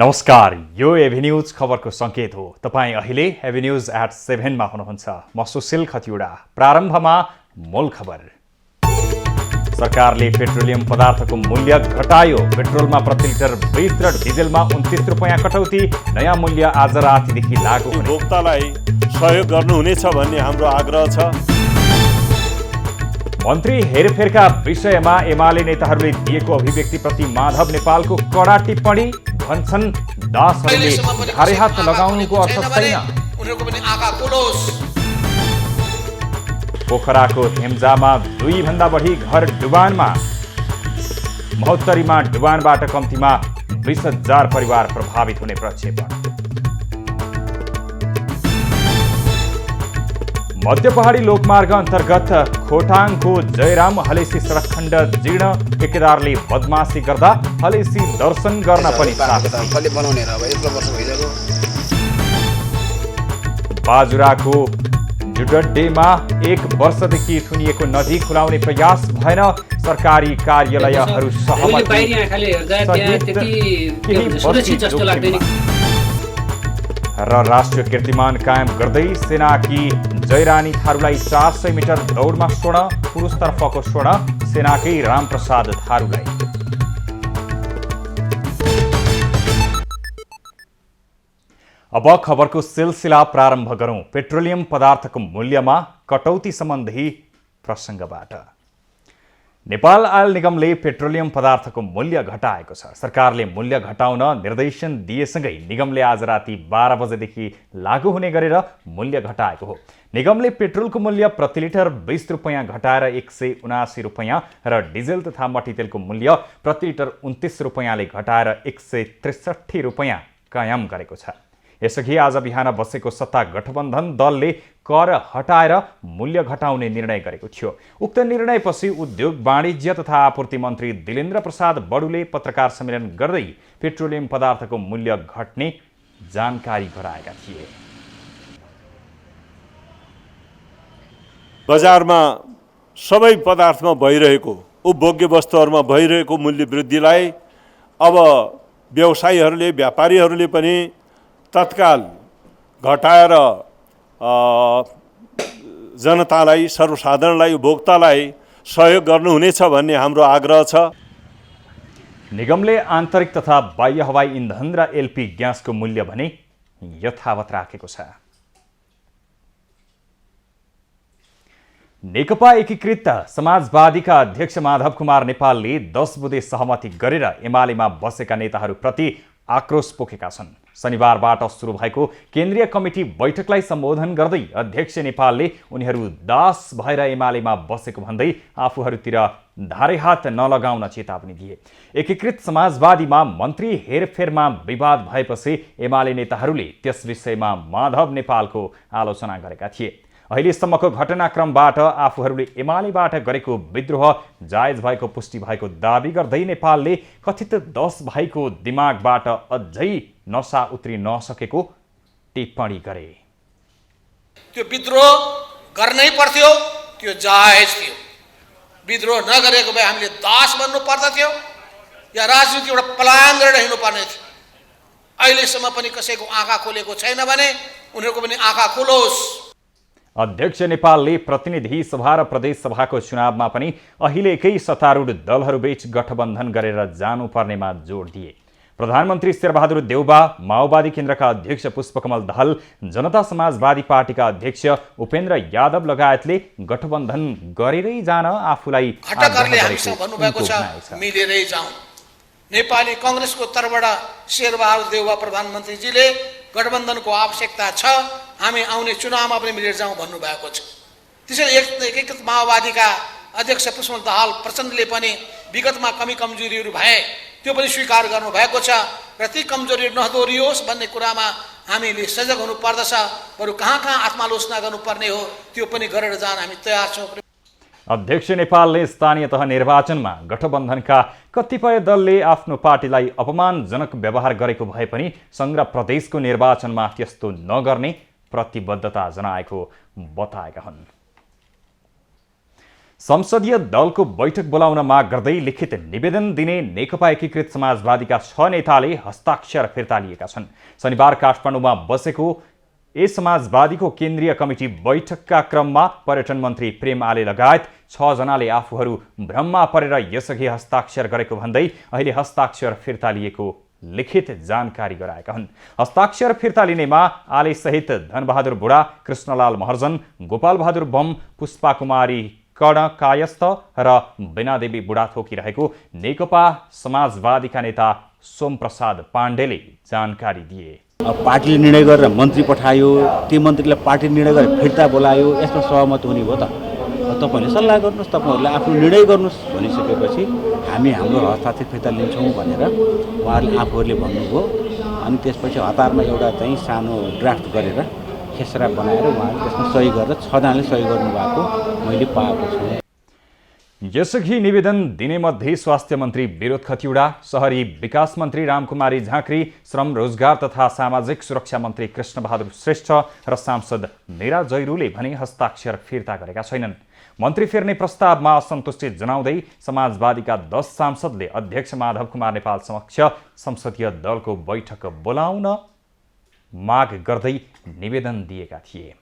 नमस्कार, यो एभिन्यूज खबरको संकेत हो। तपाईँ अहिले एभिन्यूज एट 7 मा हुनुहुन्छ। म सुशील खतिवडा। प्रारम्भमा मूल खबर। सरकारले पेट्रोलियम पदार्थको मूल्य घटायो। पेट्रोलमा प्रति लिटर 20 र डिजेलमा 29 रुपैयाँ कटौती। नयाँ मूल्य आज रातिदेखि लागू हुने। उपभोक्तालाई सहयोग गर्नुहुनेछ भन्ने हाम्रो आग्रह छ। मन्त्री हेरफेरका विषयमा एमाले नेताहरूले दिएको अभिव्यक्तिप्रति माधव नेपालको कडा टिप्पणी। भन्छन् दासहरूले धारे हात लगाउनुको अर्थ छैन। पोखराको हेम्जामा 2 भन्दा बढी घर डुबानमा। महोत्तरीमा डुबानबाट कम्तीमा 20,000 परिवार प्रभावित हुने प्रक्षेपण। मध्य पहाडी लोकमार्ग अन्तर्गत खोटाङको जयराम हलेसी सडक खण्ड जीर्ण। ठेकेदारले बदमासी गर्दा हलेसी दर्शन गर्न पनि बाजुराको जुडड्डेमा 1 वर्षदेखि थुनिएको नदी खुलाउने प्रयास भएन। सरकारी कार्यालयहरू र राष्ट्रिय कीर्तिमान कायम गर्दै सेनाकी जयरानी थारूलाई 400 मिटर दौडमा स्वर्ण। पुरुषतर्फको स्वर्ण सेनाकै रामप्रसाद थारूलाई। अब खबरको सिलसिला प्रारम्भ गरौं। पेट्रोलियम पदार्थको मूल्यमा कटौती सम्बन्धी प्रसङ्गबाट। नेपाल आयल निगमले पेट्रोलियम पदार्थको मूल्य घटाएको छ। सरकारले मूल्य घटाउन निर्देशन दिएसँगै निगमले आज राति 12 बजेदेखि लागू हुने गरेर मूल्य घटाएको हो। निगमले पेट्रोलको मूल्य प्रति लिटर 20 रुपैयाँ घटाएर 179 रुपैयाँ र डिजेल तथा मट्टीतेलको मूल्य प्रति लिटर 29 रुपैयाँले घटाएर 163 रुपैयाँ कायम गरेको छ। यसअघि आज बिहान बसेको सत्ता गठबन्धन दलले कर हटाएर मूल्य घटाउने निर्णय गरेको थियो। उक्त निर्णयपछि उद्योग वाणिज्य तथा आपूर्ति मन्त्री दिलेन्द्र प्रसाद बडुले पत्रकार सम्मेलन गर्दै पेट्रोलियम पदार्थको मूल्य घट्ने जानकारी गराएका थिए। बजारमा सबै पदार्थमा भइरहेको उपभोग्य वस्तुहरूमा भइरहेको मूल्य वृद्धिलाई अब व्यवसायीहरूले व्यापारीहरूले पनि तत्काल घटाएर जनतालाई सर्वसाधारणलाई उपभोक्तालाई सहयोग गर्नुहुनेछ भन्ने हाम्रो आग्रह छ। निगमले आन्तरिक तथा बाह्य हवाई इन्धन र एलपी ग्यासको मूल्य भने यथावत राखेको छ। नेकपा एकीकृत समाजवादीका अध्यक्ष माधव कुमार नेपालले 10 बुँदे सहमति गरेर एमालेमा बसेका नेताहरूप्रति आक्रोश पोखेका छन्। शनिबारबाट सुरु भएको केन्द्रीय कमिटी बैठकलाई सम्बोधन गर्दै अध्यक्ष नेपालले उनीहरू दास भएर एमालेमा बसेको भन्दै आफूहरूतिर धारे हात नलगाउन चेतावनी दिए। एकीकृत समाजवादीमा मन्त्री हेरफेरमा विवाद भएपछि एमाले नेताहरूले त्यस विषयमा माधव नेपालको आलोचना गरेका थिए। अहिलेसम्मको घटनाक्रमबाट आफूहरूले एमालेबाट गरेको विद्रोह जायज भएको पुष्टि भएको दावी गर्दै नेपालले कथित 10 भाइको दिमागबाट अझै नशा उत्रि नसकेको टिप्पणी गरे। त्यो विद्रोह गर्नै पर्थ्यो, त्यो जायज थियो। विद्रोह नगरेको भए हामीले दास बन्नु पर्दथ्यो या राजनीति एउटा पलायन गरेर हिँड्नु पर्ने थियो। अहिलेसम्म पनि कसैको आँखा खोलेको छैन भने उनीहरूको पनि आँखा खोलोस्। अध्यक्ष नेपालले प्रतिनिधि सभा र प्रदेश सभाको चुनावमा पनि अहिलेकै सत्तारूढ दलहरूबीच गठबन्धन गरेर जानुपर्नेमा जोड दिए। प्रधानमन्त्री शेरबहादुर देउबा, माओवादी केन्द्रका अध्यक्ष पुष्पकमल दाहाल, जनता समाजवादी पार्टीका अध्यक्ष उपेन्द्र यादव लगायतले गठबन्धन गरेरै जान आफूलाई मिलेरै जाउँ। नेपाली कांग्रेसको तर्फबाट शेरबहादुर देउबा प्रधानमन्त्रीजीले गठबन्धनको आवश्यकता छ, हामी आउने चुनावमा पनि मिलेर जाउँ भन्नुभएको छ। त्यसैले एकीकृत माओवादीका अध्यक्ष पुष्पकमल दाहाल प्रचण्डले पनि विगतमा कमी कमजोरीहरू भए त्यो पनि स्वीकार गर्नुभएको छ र ती कमजोरीहरू नदोहोरियोस् भन्ने कुरामा हामीले सजग हुनु पर्दछ। बरु कहाँ आत्मालोचना गर्नुपर्ने हो त्यो पनि गरेर जान हामी तयार छौँ। अध्यक्ष नेपालले स्थानीय तह निर्वाचनमा गठबन्धनका कतिपय दलले आफ्नो पार्टीलाई अपमानजनक व्यवहार गरेको भए पनि सङ्घ र प्रदेशको निर्वाचनमा त्यस्तो नगर्ने प्रतिबद्धता जनाएको बताएका हुन्। संसदीय दलको बैठक बोलाउन माग गर्दै लिखित निवेदन दिने नेकपा एकीकृत समाजवादीका 6 नेताले हस्ताक्षर फिर्ता लिएका छन्। शनिबार काठमाडौँमा बसेको यस समाजवादीको केन्द्रीय कमिटी बैठकका क्रममा पर्यटन मन्त्री प्रेम आले लगायत 6 जनाले आफूहरू भ्रममा परेर यसअघि हस्ताक्षर गरेको भन्दै अहिले हस्ताक्षर फिर्ता लिएको लिखित जानकारी गराएका हुन्। हस्ताक्षर फिर्ता लिनेमा आले सहित धनबहादुर बुढा, कृष्णलाल महर्जन, गोपाल बहादुर बम, पुष्पा कुमारी कायस्थ र बीनादेवी बुढाथोकी रहेको नेकपा समाजवादीका नेता सोमप्रसाद पाण्डेले जानकारी दिए। पार्टीले निर्णय गरेर मन्त्री पठायो, ती मन्त्रीलाई पार्टीले निर्णय गरेर फिर्ता बोलायो, यसमा सहमत हुने भयो त? तपाईँहरूले सल्लाह गर्नुहोस्, तपाईँहरूले आफ्नो निर्णय गर्नुहोस् भनिसकेपछि हामी हाम्रो हस्ताक्षर फिर्ता लिन्छौँ भनेर उहाँहरूले आफूहरूले भन्नुभयो। अनि त्यसपछि हतारमा एउटा चाहिँ सानो ड्राफ्ट गरेर खेसरा बनाएर उहाँले त्यसमा सही गरेर 6 जनाले सही गर्नुभएको मैले पाएको छु। यसअघि निवेदन दिने मध्ये स्वास्थ्य मन्त्री विरोध खतिवडा, शहरी विकास मन्त्री रामकुमारी झाँक्री, श्रम रोजगार तथा सामाजिक सुरक्षा मन्त्री कृष्णबहादुर श्रेष्ठ र सांसद मीरा जैरूले भने हस्ताक्षर फिर्ता गरेका छैनन्। मन्त्री फेर्ने प्रस्तावमा असन्तुष्टि जनाउँदै समाजवादीका 10 सांसदले अध्यक्ष माधव कुमार नेपाल समक्ष संसदीय दलको बैठक बोलाउन माग गर्दै निवेदन दिएका थिए।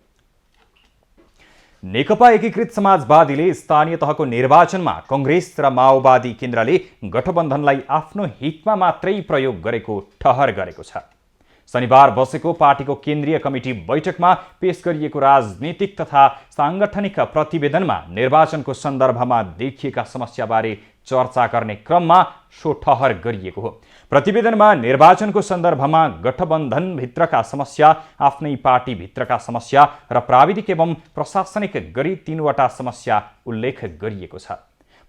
नेकपा एकीकृत समाजवादीले स्थानीय तहको निर्वाचनमा कांग्रेस र माओवादी केन्द्रले गठबन्धनलाई आफ्नो हितमा मात्रै प्रयोग गरेको ठहर गरेको छ। शनिबार बसेको पार्टीको केन्द्रीय कमिटी बैठकमा पेश गरिएको राजनीतिक तथा साङ्गठनिक प्रतिवेदनमा निर्वाचनको सन्दर्भमा देखिएका समस्याबारे चर्चा गर्ने क्रममा सो ठहर गरिएको हो। प्रतिवेदनमा निर्वाचनको सन्दर्भमा गठबन्धनभित्रका समस्या, आफ्नै पार्टीभित्रका समस्या र प्राविधिक एवं प्रशासनिक गरी 3 वटा समस्या उल्लेख गरिएको छ।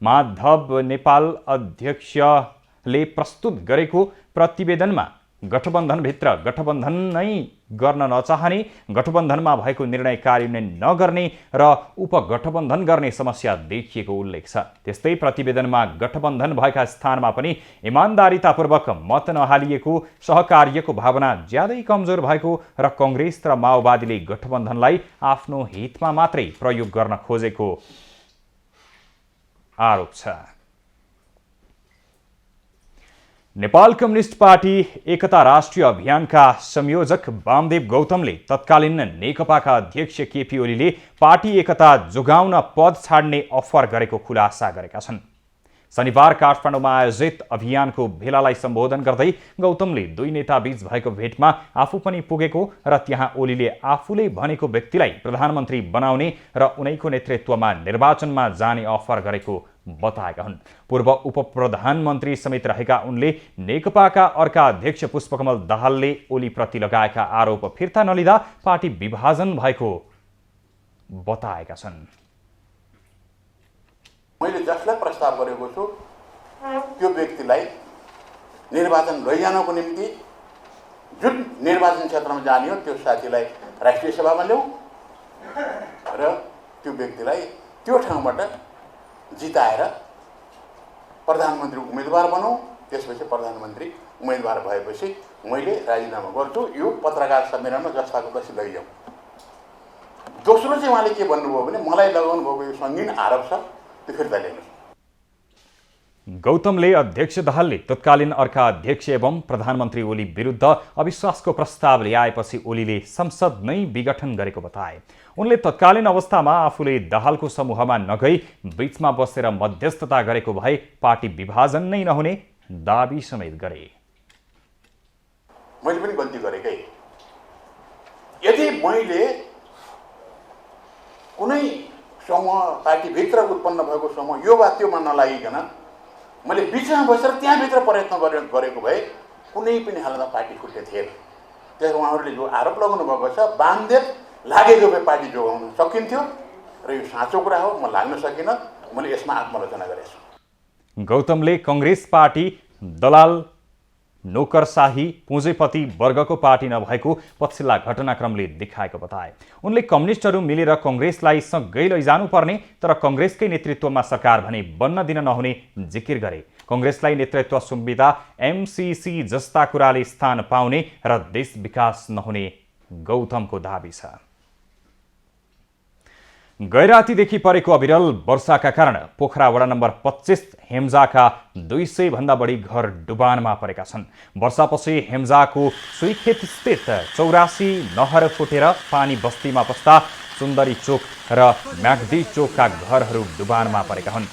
माधव नेपाल अध्यक्षले प्रस्तुत गरेको प्रतिवेदनमा गठबन्धनभित्र गठबन्धन नै गर्न नचाहने, गठबन्धनमा भएको निर्णय कार्यान्वयन नगर्ने र उपगठबन्धन गर्ने समस्या देखिएको उल्लेख छ। त्यस्तै प्रतिवेदनमा गठबन्धन भएका स्थानमा पनि इमान्दारितापूर्वक मत नहालिएको, सहकार्यको भावना ज्यादै कमजोर भएको र कांग्रेस र माओवादीले गठबन्धनलाई आफ्नो हितमा मात्रै प्रयोग गर्न खोजेको आरोप छ। नेपाल कम्युनिस्ट पार्टी एकता राष्ट्रिय अभियानका संयोजक वामदेव गौतमले तत्कालीन नेकपाका अध्यक्ष केपी ओलीले पार्टी एकता जोगाउन पद छाड्ने अफर गरेको खुलासा गरेका छन्। शनिबार काठमाडौँमा आयोजित अभियानको भेलालाई सम्बोधन गर्दै गौतमले 2 नेताबीच भएको भेटमा आफू पनि पुगेको र त्यहाँ ओलीले आफूले भनेको व्यक्तिलाई प्रधानमन्त्री बनाउने र उनैको नेतृत्वमा निर्वाचनमा जाने अफर गरेको बताएका हुन्। पूर्व उपप्रधानमन्त्री समेत रहेका उनले नेकपाका अर्का अध्यक्ष पुष्पकमल दाहालले ओलीप्रति लगाएका आरोप फिर्ता नलिँदा पार्टी विभाजन भएको बताएका छन्। मैले जसलाई प्रस्ताव गरेको छु त्यो व्यक्तिलाई निर्वाचन लैजानको निम्ति जुन निर्वाचन क्षेत्रमा जाने हो त्यो साथीलाई राष्ट्रिय सभामा ल्याऊ र त्यो व्यक्तिलाई त्यो ठाउँबाट जिताएर प्रधानमन्त्री उम्मेदवार बनाऊ। त्यसपछि प्रधानमन्त्री उम्मेदवार भएपछि मैले राजीनामा गर्छु, यो पत्रकार सम्मेलनमा जस्ताको तस्तै लैजाऊ। दोस्रो चाहिँ उहाँले के भन्नुभयो भने मलाई लगाउनु भएको यो सङ्गीन आरोप छ, त्यो फिर्ता लिनुहोस्। गौतमले अध्यक्ष दाहालले तत्कालीन अर्का अध्यक्ष एवं प्रधानमन्त्री ओली विरुद्ध अविश्वासको प्रस्ताव ल्याएपछि ओलीले संसद नै विघटन गरेको बताए। उनले तत्कालीन अवस्थामा आफूले दाहालको समूहमा नगई बीचमा बसेर मध्यस्थता गरेको भए पार्टी विभाजन नै नहुने दाबी समेत गरे। मैले पनि गल्ती गरेकै, यदि मैले कुनै समूह पार्टीभित्र उत्पन्न भएको समूह यो वा त्योमा नलागिकन मैले बिचमा बसेर त्यहाँभित्र प्रयत्न गरेको भए कुनै पनि हालतमा पार्टी फुट्ने थिएन। त्यस उहाँहरूले जो आरोप लगाउनु भएको छ वामदेव लागेको भए पार्टी जोगाउन सकिन्थ्यो र यो साँचो कुरा हो, म लाग्न सकिनँ। मैले यसमा आत्मालोचना गरेछु। गौतमले कांग्रेस पार्टी दलाल नोकरशाही पुँजीपति वर्गको पार्टी नभएको पछिल्ला घटनाक्रमले देखाएको बताए। उनले कम्युनिस्टहरू मिलेर कांग्रेसलाई सँगै लैजानुपर्ने तर कांग्रेसकै नेतृत्वमा सरकार भने बन्न दिन नहुने जिकिर गरे। कांग्रेसलाई नेतृत्व संविदा एमसीसी जस्ता कुराले स्थान पाउने र देश विकास नहुने गौतमको दाबी छ। गैरातीदेखि परेको अविरल वर्षाका कारण पोखरा वडा नम्बर 25 हेम्जाका 200 भन्दा बढी घर डुबानमा परेका छन्। वर्षापछि हेम्जाको सुइखेत स्थित 84 नहर फुटेर पानी बस्तीमा पस्दा सुन्दरी चोक र म्याग्दी चोकका घरहरू डुबानमा परेका हुन्।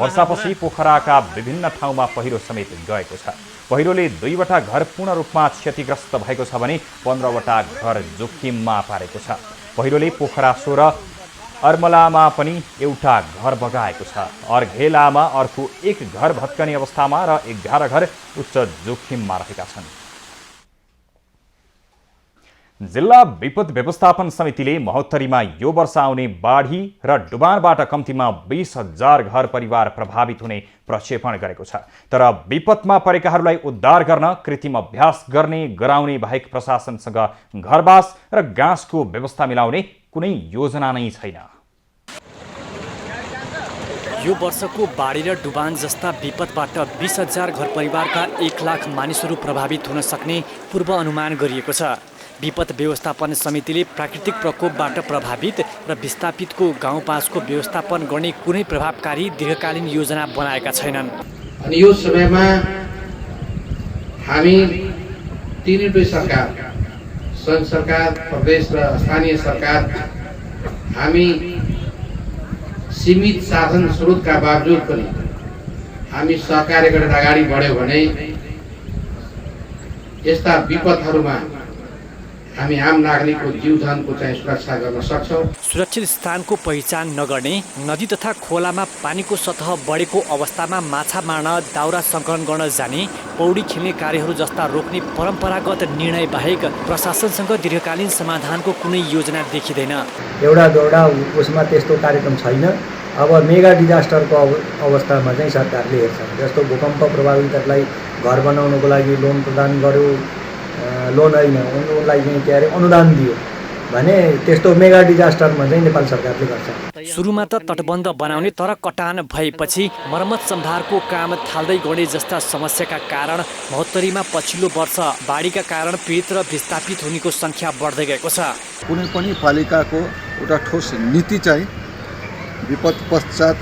वर्षापछि पोखराका विभिन्न ठाउँमा पहिरो समेत गएको छ। पहिरोले 2वटा घर पूर्ण रूपमा क्षतिग्रस्त भएको छ भने 15वटा घर जोखिममा पारेको छ। पहिरोले पोखरा 16 अर्मलामा पनि एउटा घर बगाएको छ। अर्घेलामा अर्को एक घर भत्कने अवस्थामा र 11 घर उच्च जोखिममा रहेका छन्। जिल्ला विपद व्यवस्थापन समितिले महोत्तरीमा यो वर्ष आउने बाढी र डुबानबाट कम्तीमा 20,000 घर परिवार प्रभावित हुने प्रक्षेपण गरेको छ। तर विपदमा परेकाहरूलाई उद्धार गर्न कृत्रिम अभ्यास गराउने बाहेक प्रशासनसँग घरवास र गाँसको व्यवस्था मिलाउने कुनै योजना नै छैन। यो वर्षको बाढी र डुबान जस्ता विपदबाट 20,000 घर परिवारका 1 लाख मानिसहरू प्रभावित हुन सक्ने पूर्व अनुमान गरिएको छ। विपद व्यवस्थापन समितिले प्राकृतिक प्रकोपबाट प्रभावित र विस्थापितको गाउँपासको व्यवस्थापन गर्ने कुनै प्रभावकारी दीर्घकालीन योजना बनाएका छैनन्। अनि यो समयमा हामी तीनटै सरकार, सङ्घ सरकार, प्रदेश र स्थानीय सरकार, हामी सीमित साधन स्रोतका बावजुद पनि हामी सहकार्य गरेर अगाडि बढ्यौँ भने यस्ता विपदहरूमा हामी आम नागरिकको जीवधनको चाहिँ सुरक्षा गर्न सक्छौँ। सुरक्षित स्थानको पहिचान नगर्ने, नदी तथा खोलामा पानीको सतह बढेको अवस्थामा माछा मार्न, दाउरा सङ्कलन गर्न जाने, पौडी खेल्ने कार्यहरू जस्ता रोक्ने परम्परागत निर्णय बाहेक प्रशासनसँग दीर्घकालीन समाधानको कुनै योजना देखिँदैन। एउटा दौडा उसमा त्यस्तो कार्यक्रम छैन। अब मेगा डिजास्टरको अवस्थामा चाहिँ सरकारले हेर्छ। जस्तो भूकम्प प्रभावितहरूलाई घर बनाउनको लागि लोन प्रदान गर्यो, लोन होइन उनलाई चाहिँ के अरे अनुदान दियो भने त्यस्तो मेगा डिजास्टरमा चाहिँ नेपाल सरकारले गर्छ। सुरुमा त तटबन्ध बनाउने तर कटान भएपछि मर्मत सम्भारको काम थाल्दै गर्ने जस्ता समस्याका कारण महोत्तरीमा पछिल्लो वर्ष बाढीका कारण पीडित र विस्थापित हुनेको सङ्ख्या बढ्दै गएको छ। कुनै पनि पालिकाको एउटा ठोस नीति चाहिँ विपद पश्चात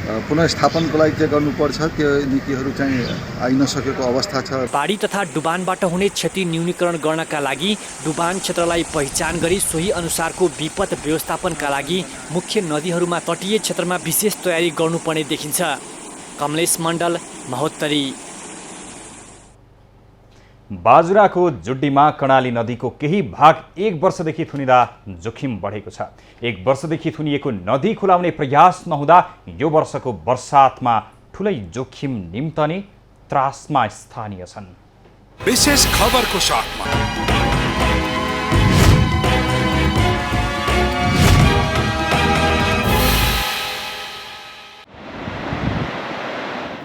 पुनर्स्थापनको लागि के गर्नुपर्छ त्यो नीतिहरू चाहिँ आइ नसकेको अवस्था छ। बाढी तथा डुबानबाट हुने क्षति न्यूनीकरण गर्नका लागि डुबान क्षेत्रलाई पहिचान गरी सोही अनुसारको विपद व्यवस्थापनका लागि मुख्य नदीहरूमा तटीय क्षेत्रमा विशेष तयारी गर्नुपर्ने देखिन्छ। कमलेश मण्डल, महोत्तरी। बाजुराको जुड्डीमा कर्णाली नदीको केही भाग 1 वर्षदेखि थुनिँदा जोखिम बढेको छ। 1 वर्षदेखि थुनिएको नदी खुलाउने प्रयास नहुँदा यो वर्षको वर्षातमा ठुलै जोखिम निम्तने त्रासमा स्थानीय छन्। विशेष खबरको साथमा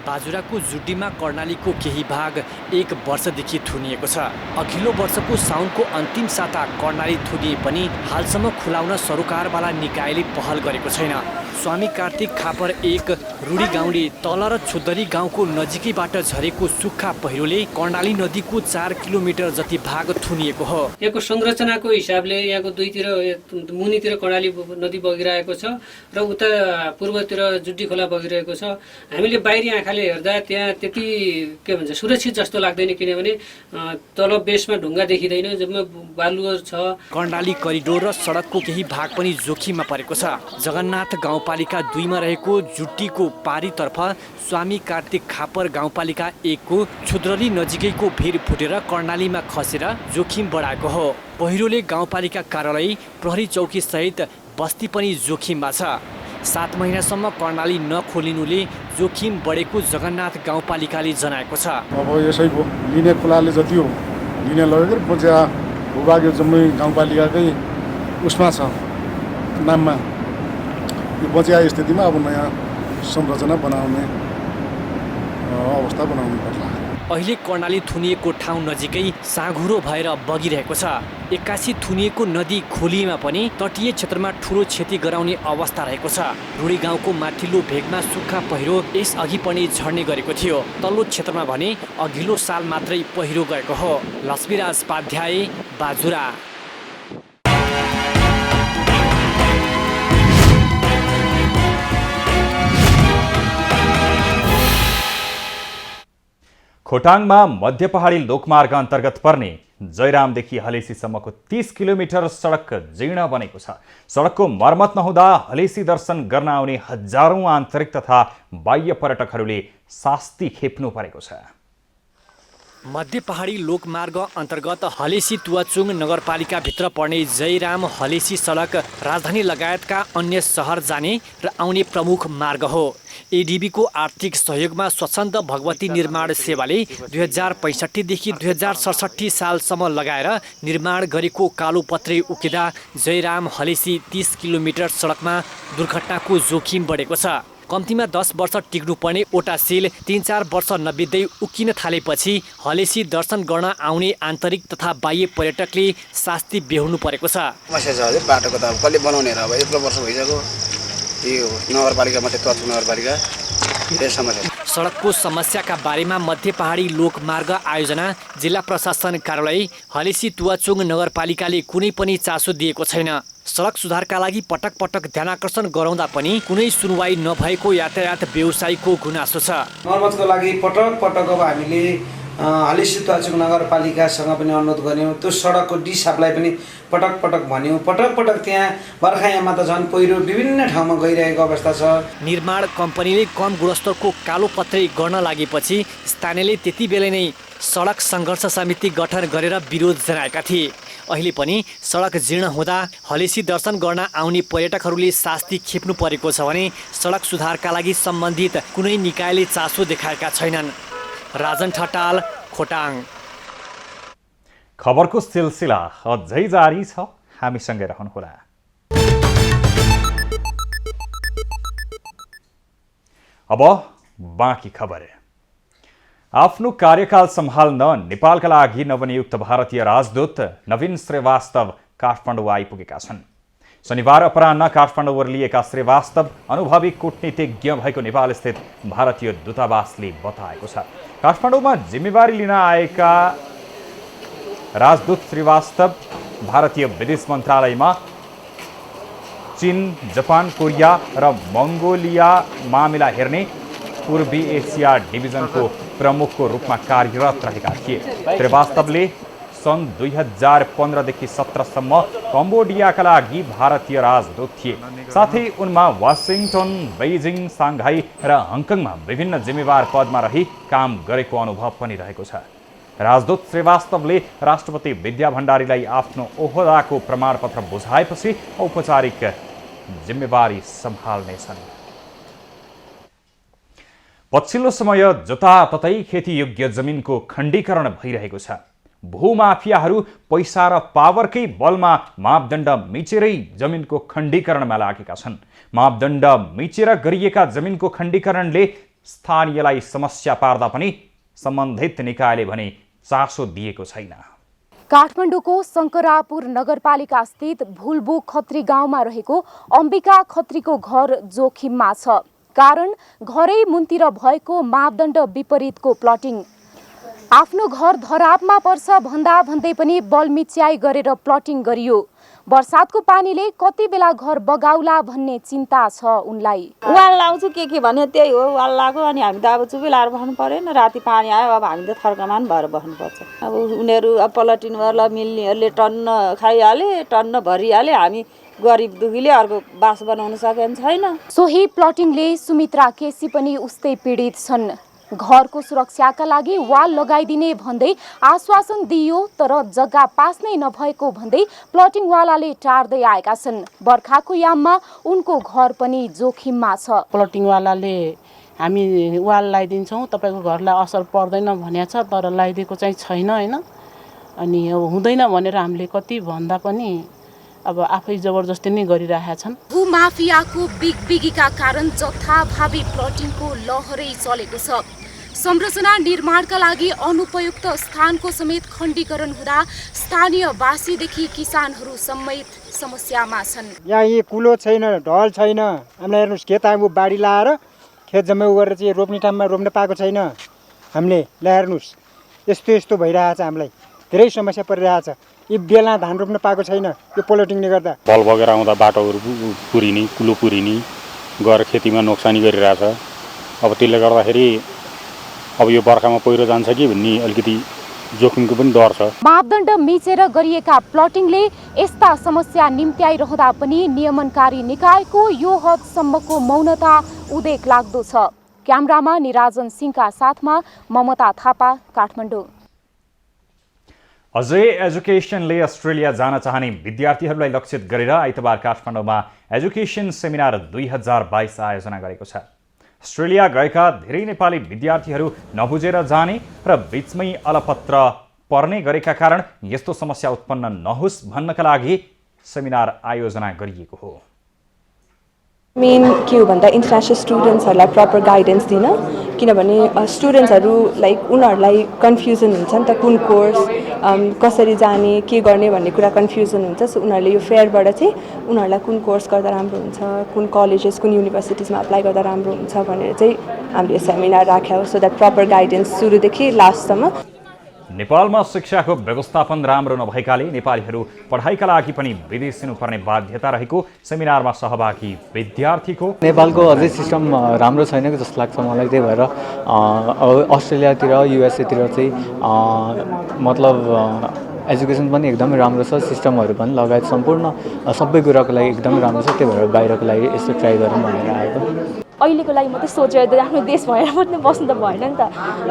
बाजुराको जुड्डीमा कर्णालीको केही भाग 1 वर्षदेखि थुनिएको छ। अघिल्लो वर्षको साउनको अन्तिम साता कर्णाली थुनिए पनि हालसम्म खुलाउन सरोकारवाला निकायले पहल गरेको छैन। स्वामी कार्तिक खापर 1 रुडी गाउँले तल र छुदरी गाउँको नजिकैबाट झरेको सुक्खा पहिरोले कर्णाली नदीको 4 किलोमिटर जति भाग थुनिएको हो। यहाँको संरचनाको हिसाबले यहाँको दुईतिर मुनितिर कर्णाली नदी बगिरहेको छ र उता पूर्वतिर जुड्डी खोला बगिरहेको छ। हामीले बाहिरी आँखाले हेर्दा त्यहाँ त्यति के भन्छ सुरक्षित जस्तो लाग्दैन, किनभने तल बेसमा ढुङ्गा देखिँदैन, जम्मै बालुवा छ। कर्णाली करिडोर र सडकको केही भाग पनि जोखिममा परेको छ। जगन्नाथ गाउँपालिका 2 मा रहेको जुड्डीको पारीतर्फ स्वामी कार्तिक खापर गाउँपालिका 1 को छुद्रली नजिकैको भिर फुटेर कर्णालीमा खसेर जोखिम बढाएको हो। पहिरोले गाउँपालिका कार्यालय, प्रहरी चौकी सहित बस्ती पनि जोखिममा छ। 7 महिनासम्म कर्णाली नखोलिनुले जोखिम बढेको जगन्नाथ गाउँपालिकाले जनाएको छ। अब यसै लिने खोलाले जति हो लिने लगेर बच्या भूभाग जम्मै गाउँपालिकाकै उसमा छ नाममा। यो बच्या स्थितिमा अब नयाँ संरचना बनाउने अवस्था बनाउनु पर्ला। अहिले कर्णाली थुनिएको ठाउँ नजिकै साँघुरो भएर बगिरहेको छ। 81 थुनिएको नदी खोलिएमा पनि तटीय क्षेत्रमा ठुलो क्षति गराउने अवस्था रहेको छ। रुडी गाउँको माथिल्लो भेगमा सुक्खा पहिरो यस अघि पनि झर्ने गरेको थियो। तल्लो क्षेत्रमा भने अघिल्लो साल मात्रै पहिरो गएको हो। लक्ष्मीराज पाध्याय, बाजुरा। खोटाङमा मध्य पहाडी लोकमार्ग अन्तर्गत पर्ने जयरामदेखि हलेसीसम्मको 30 किलोमिटर सडक जीर्ण बनेको छ। सडकको मर्मत नहुँदा हलेसी दर्शन गर्न आउने हजारौं आन्तरिक तथा बाह्य पर्यटकहरूले शास्ति खेप्नु परेको छ। मध्य पहाडी लोकमार्ग अन्तर्गत हलेसी तुवाचुङ नगरपालिकाभित्र पर्ने जयराम हलेसी सडक राजधानी लगायतका अन्य सहर जाने र आउने प्रमुख मार्ग हो। एडिबीको आर्थिक सहयोगमा स्वच्छन्द भगवती निर्माण सेवाले 2065देखि 2067 सालसम्म लगाएर निर्माण गरेको कालोपत्रे उकिँदा जयराम हलेसी 30 किलोमिटर सडकमा दुर्घटनाको जोखिम बढेको छ। कम्तीमा 10 वर्ष टिक्नुपर्ने ओटा सेल 3-4 वर्ष नबित्दै उक्किन थालेपछि हलेसी दर्शन गर्न आउने आन्तरिक तथा बाह्य पर्यटकले शास्ति बेहोर्नु परेको छ। समस्या छ अझै बाटोको त अब कसले बनाउने र अब यत्रो वर्ष भइसक्यो यो नगरपालिका मात्रै तुवाचुङ नगरपालिका धेरै समस्या। सडकको समस्याका बारेमा मध्य पहाडी लोकमार्ग आयोजना जिल्ला प्रशासन कार्यालय हलेसी तुवाचुङ नगरपालिकाले कुनै पनि चासो दिएको छैन। सडक सुधारका लागि पटक पटक ध्यानाकर्षण गराउँदा पनि कुनै सुनवाई नभएको यातायात व्यवसायीको गुनासो छ। मर्मतको लागि पटक पटक अब हामीले हलेसी तुवाचुङ नगरपालिकासँग पनि अनुरोध गऱ्यौँ। त्यो सडकको डिसापलाई पनि पटक पटक भन्यौँ। पटक पटक त्यहाँ बर्खायाममा त झन् पहिरो विभिन्न ठाउँमा गइरहेको अवस्था छ। निर्माण कम्पनीले कम गुणस्तरको कालोपत्रे गर्न लागेपछि स्थानीयले त्यति बेला नै सडक सङ्घर्ष समिति गठन गरेर विरोध जनाएका थिए। अहिले पनि सडक जीर्ण हुँदा हलेसी दर्शन गर्न आउने पर्यटकहरूले शास्ति खेप्नु परेको छ भने सडक सुधारका लागि सम्बन्धित कुनै निकायले चासो देखाएका छैनन्। राजन ठटाल, खोटाङ। खबरको सिलसिला अझै जारी छ, हामीसँगै रहनुहोला। अब बाँकी खबर। आफ्नो कार्यकाल सम्हाल्न नेपालका लागि नवनियुक्त भारतीय राजदूत नवीन श्रीवास्तव काठमाडौँ आइपुगेका छन्। शनिबार अपराह्न काठमाडौँ ओर्लिएका श्रीवास्तव अनुभवी कूटनीतिज्ञ भएको नेपाल स्थित भारतीय दूतावासले बताएको छ। काठमाडौँमा जिम्मेवारी लिन आएका राजदूत श्रीवास्तव भारतीय विदेश मन्त्रालयमा चीन, जापान, कोरिया र मङ्गोलिया मामिला हेर्ने पूर्वी एसिया डिभिजनको प्रमुखको रूपमा कार्यरत रहेका थिए। श्रीवास्तवले सन् 2015देखि 17सम्म कम्बोडियाका लागि भारतीय राजदूत थिए। साथै उनमा वासिङटन, बेइजिङ, साङ्घाई र हङकङमा विभिन्न जिम्मेवार पदमा रही काम गरेको अनुभव पनि रहेको छ। राजदूत श्रीवास्तवले राष्ट्रपति विद्या भण्डारीलाई आफ्नो ओहदाको प्रमाणपत्र बुझाएपछि औपचारिक जिम्मेवारी सम्हाल्नेछन्। पछिल्लो समय जताततै खेतीयोग्य जमिनको खण्डीकरण भइरहेको छ। भूमाफियाहरू पैसा र पावरकै बलमा मापदण्ड मिचेरै जमिनको खण्डीकरणमा लागेका छन्। मापदण्ड मिचेर गरिएका जमिनको खण्डीकरणले स्थानीयलाई समस्या पार्दा पनि सम्बन्धित निकायले भने चासो दिएको छैन। काठमाडौँको शङ्करापुर नगरपालिका स्थित भुलबु खत्री गाउँमा रहेको अम्बिका खत्रीको घर जोखिममा छ। कारण घरै मुन्तिर भएको मापदण्ड विपरीतको प्लटिङ। आफ्नो घर धरापमा पर्छ भन्दा भन्दै पनि बलमिच्याई गरेर प्लटिङ गरियो। वर्षातको पानीले कति बेला घर बगाउला भन्ने चिन्ता छ उनलाई। वाल लाउँछु के भने त्यही हो, वाल लाग्यो अनि हामी त अब चुपी लाएर बस्नु परेन। राति पानी आयो अब हामी त थर्कमान भएर बस्नुपर्छ। अब उनीहरू अब पलटिनवाला मिल्नेहरूले टन्न खाइहाले, टन्न भरिहाले। हामी गरिब दुखीले अर्को बास बनाउन सकेन छैन। सोही प्लटिङले सुमित्रा केसी पनि उस्तै पीडित छन्। घरको सुरक्षाका लागि वाल लगाइदिने भन्दै आश्वासन दिइयो, तर जग्गा पास नै नभएको भन्दै प्लटिङवालाले टार्दै आएका छन्। बर्खाको याममा उनको घर पनि जोखिममा छ। प्लटिङवालाले हामी वाल लगाइदिन्छौँ, तपाईँको घरलाई असर पर्दैन भनेको छ, तर लगाइदिएको चाहिँ छैन होइन। अनि अब हुँदैन भनेर हामीले कति भन्दा पनि अब आफै जबरजस्ती नै गरिरहेका छन्। भूमाफियाको बिगबिगीका कारण जथाभावी प्लटिङको लहरै चलेको छ। संरचना निर्माणका लागि अनुपयुक्त स्थानको समेत खण्डीकरण हुँदा स्थानीयवासीदेखि किसानहरू समेत समस्यामा छन्। यहाँ यी कुलो छैन, ढल छैन। हामीलाई हेर्नुहोस्, खेत हामी बाढी लाएर खेत जम्मै गरेर चाहिँ रोप्ने ठाउँमा रोप्न पाएको छैन हामीले। हेर्नुहोस्, यस्तो यस्तो भइरहेको छ। हामीलाई धेरै समस्या परिरहेको छ। यी बेला धान रोप्न पाएको छैन यो प्लटिङले गर्दा। बल बगेर आउँदा बाटोहरू पुरिने, कुलो पुरिने गएर खेतीमा नोक्सानी गरिरहेछ। अब त्यसले गर्दाखेरि अब यो बर्खामा पहिरो जान्छ कि भन्ने अलिकति जोखिमको पनि डर छ। मापदण्ड मिचेर गरिएका प्लटिङले यस्ता समस्या निम्त्याइरहँदा पनि नियमनकारी निकायको यो हदसम्मको मौनता उदेक लाग्दो छ। क्यामेरामा निराजन सिंहका साथमा ममता थापा, काठमाडौँ। अजय एजुकेसनले अस्ट्रेलिया जान चाहने विद्यार्थीहरूलाई लक्षित गरेर आइतबार काठमाडौँमा एजुकेसन सेमिनार 2022 आयोजना गरेको छ। अस्ट्रेलिया गएका धेरै नेपाली विद्यार्थीहरू नबुझेर जाने र बीचमै अलपत्र पर्ने गरेका कारण यस्तो समस्या उत्पन्न नहोस् भन्नका लागि सेमिनार आयोजना गरिएको हो। मेन के हो भन्दा इन्टरनेसनल स्टुडेन्ट्सहरूलाई प्रपर गाइडेन्स दिन, किनभने स्टुडेन्ट्सहरू लाइक उनीहरूलाई कन्फ्युजन हुन्छ नि त, कुन कोर्स कसरी जाने के गर्ने भन्ने कुरा कन्फ्युजन हुन्छ। सो उनीहरूले यो फेयरबाट चाहिँ उनीहरूलाई कुन कोर्स गर्दा राम्रो हुन्छ, कुन कलेजेस कुन युनिभर्सिटिजमा अप्लाई गर्दा राम्रो हुन्छ भनेर चाहिँ हामीले सेमिनार राख्यौँ, सो द्याट प्रपर गाइडेन्स सुरुदेखि लास्टसम्म। नेपालमा शिक्षाको व्यवस्थापन राम्रो नभएकाले नेपालीहरू पढाइका लागि पनि विदेश जानुपर्ने बाध्यता रहेको सेमिनारमा सहभागी विद्यार्थीको नेपालको अझै सिस्टम राम्रो छैन जस्तो लाग्छ मलाई। त्यही भएर अस्ट्रेलियातिर युएसएतिर चाहिँ मतलब एजुकेसन पनि एकदमै राम्रो छ, सिस्टमहरू पनि लगायत सम्पूर्ण सबै कुराको लागि एकदमै राम्रो छ। त्यही भएर बाहिरको लागि यस्तो ट्राई गरौँ भनेर आएको। अहिलेको लागि मात्रै सोचेर आफ्नो देश भएर मात्रै बस्नु त भएन नि त,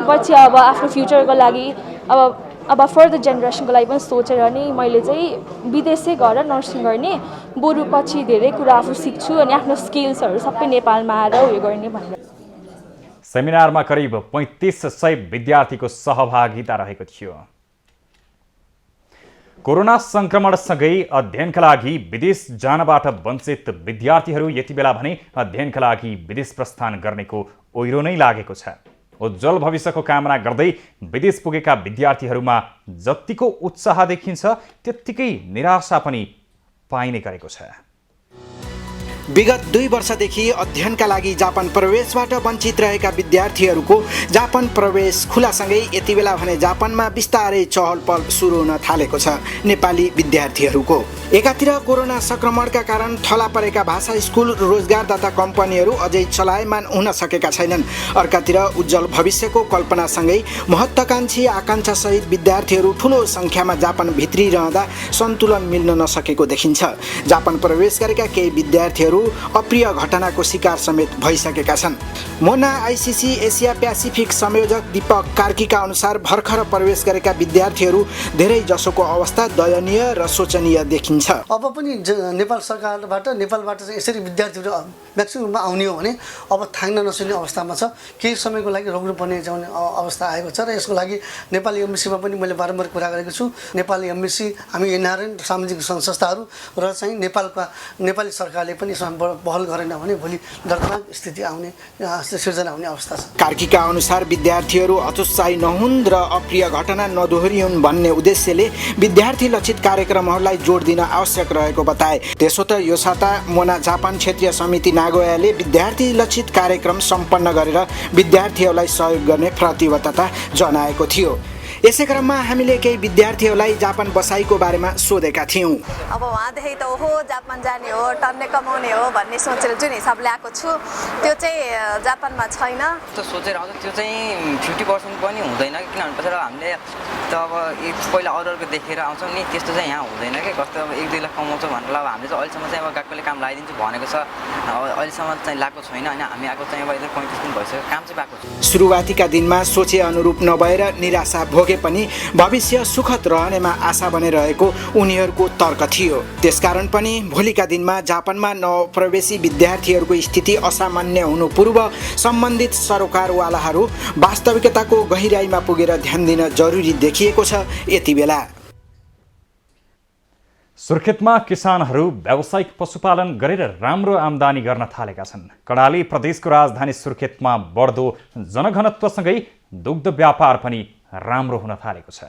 पछि अब आफ्नो फ्युचरको लागि अब फर्दर जेनेरेसनको लागि पनि सोचेर नि मैले चाहिँ विदेशै गएर नर्सिङ गर्ने, बरु पछि धेरै कुरा आफू सिक्छु अनि आफ्नो स्किल्सहरू सबै नेपालमा आएर उयो गर्ने भनेर। सेमिनारमा करिब 3500 विद्यार्थीको सहभागिता रहेको थियो। कोरोना संक्रमणसँगै अध्ययनका लागि विदेश जानबाट वञ्चित विद्यार्थीहरू यति बेला भने अध्ययनका लागि विदेश प्रस्थान गर्नेको ओइरो नै लागेको छ। उज्जवल भविष्यको कामना गर्दै विदेश पुगेका विद्यार्थीहरूमा जतिको उत्साह देखिन्छ त्यत्तिकै निराशा पनि पाइने गरेको छ। विगत 2 वर्षदेखि अध्ययनका लागि जापान प्रवेशबाट वञ्चित रहेका विद्यार्थीहरूको जापान प्रवेश खुलासँगै यति बेला भने जापानमा बिस्तारै चहल पहल सुरु हुन थालेको छ नेपाली विद्यार्थीहरूको। एकातिर कोरोना संक्रमणका कारण थला परेका भाषा स्कुल, रोजगारदाता कम्पनीहरू अझै चलायमान हुन सकेका छैनन्। अर्कातिर उज्जवल भविष्यको कल्पनासँगै महत्त्वाकांक्षी आकांक्षासहित विद्यार्थीहरू ठुलो सङ्ख्यामा जापान भित्रिरहँदा सन्तुलन मिल्न नसकेको देखिन्छ। जापान प्रवेश गरेका केही विद्यार्थीहरू अप्रिय घटनाको शिकार समेत भइसकेका छन्। मोना आइसिसी एसिया प्यासिफिक संयोजक दीपक कार्कीका अनुसार भर्खर प्रवेश गरेका विद्यार्थीहरू धेरै जसोको अवस्था दयनीय र शोचनीय देखिन्छ। अब पनि नेपाल नेपालबाट चाहिँ यसरी विद्यार्थीहरू म्याक्सिमममा आउने हो भने अब थाङ्न नसक्ने अवस्थामा छ। केही समयको लागि रोक्नुपर्ने जाने अवस्था आएको छ र यसको लागि नेपाली एमबिसीमा पनि मैले बारम्बार कुरा गरेको छु। नेपाली एमबिसी, हामी एनआरएन सामाजिक संस्थाहरू र चाहिँ नेपाली सरकारले पनि पहल गरेन भने भोलि दर्दनाक स्थिति आउने सिर्जना हुने अवस्था छ। कार्कीका अनुसार विद्यार्थीहरू हतोत्साही नहुन् र अप्रिय घटना नदोहोरियुन् भन्ने उद्देश्यले विद्यार्थी लक्षित कार्यक्रमहरूलाई जोड दिन आवश्यक रहेको बताए। त्यसो त यो साता मोना जापान क्षेत्रीय समिति नागोयाले विद्यार्थी लक्षित कार्यक्रम सम्पन्न गरेर विद्यार्थीहरूलाई सहयोग गर्ने प्रतिबद्धता जनाएको थियो। यसै क्रममा हामीले केही विद्यार्थीहरूलाई जापान बसाइको बारेमा सोधेका थियौँ। अब वहाँदेखि त ओहो जापान जाने हो, टन्ने कमाउने हो भन्ने सोचेर जुन हिसाबले आएको छु त्यो चाहिँ जापानमा छैन। त्यो सोचेर आउँछ त्यो चाहिँ 50% पनि हुँदैन, किनभने पछि हामीले त अब पहिला अरूको देखेर आउँछौँ नि, त्यस्तो चाहिँ यहाँ हुँदैन कि कस्तो अब 1-2 लाख कमाउँछ भनेर अब हामीले चाहिँ अहिलेसम्म चाहिँ अब गएकोले काम लगाइदिन्छु भनेको छ, अहिलेसम्म चाहिँ लगाएको छैन होइन। हामी आएको चाहिँ अब 35 दिन भइसक्यो, काम चाहिँ पाएको छ। सुरुवातीका दिनमा सोचे अनुरूप नभएर निराशा भोगे पनि भविष्य सुखद रहनेमा आशा बनिरहेको उनीहरूको तर्क थियो। त्यसकारण पनि भोलिका दिनमा जापानमा नवप्रवेशी विद्यार्थीहरूको स्थिति असामान्य हुनु पूर्व सम्बन्धित सरोकारवालाहरू वास्तविकताको गहिराईमा पुगेर ध्यान दिन जरुरी देखिएको छ। यति बेला सुर्खेतमा किसानहरू व्यावसायिक पशुपालन गरेर राम्रो आम्दानी गर्न थालेका छन्। कर्णाली प्रदेशको राजधानी सुर्खेतमा बढ्दो जनघनत्वसँगै दुग्ध व्यापार पनि राम्रो हुन थालेको छ।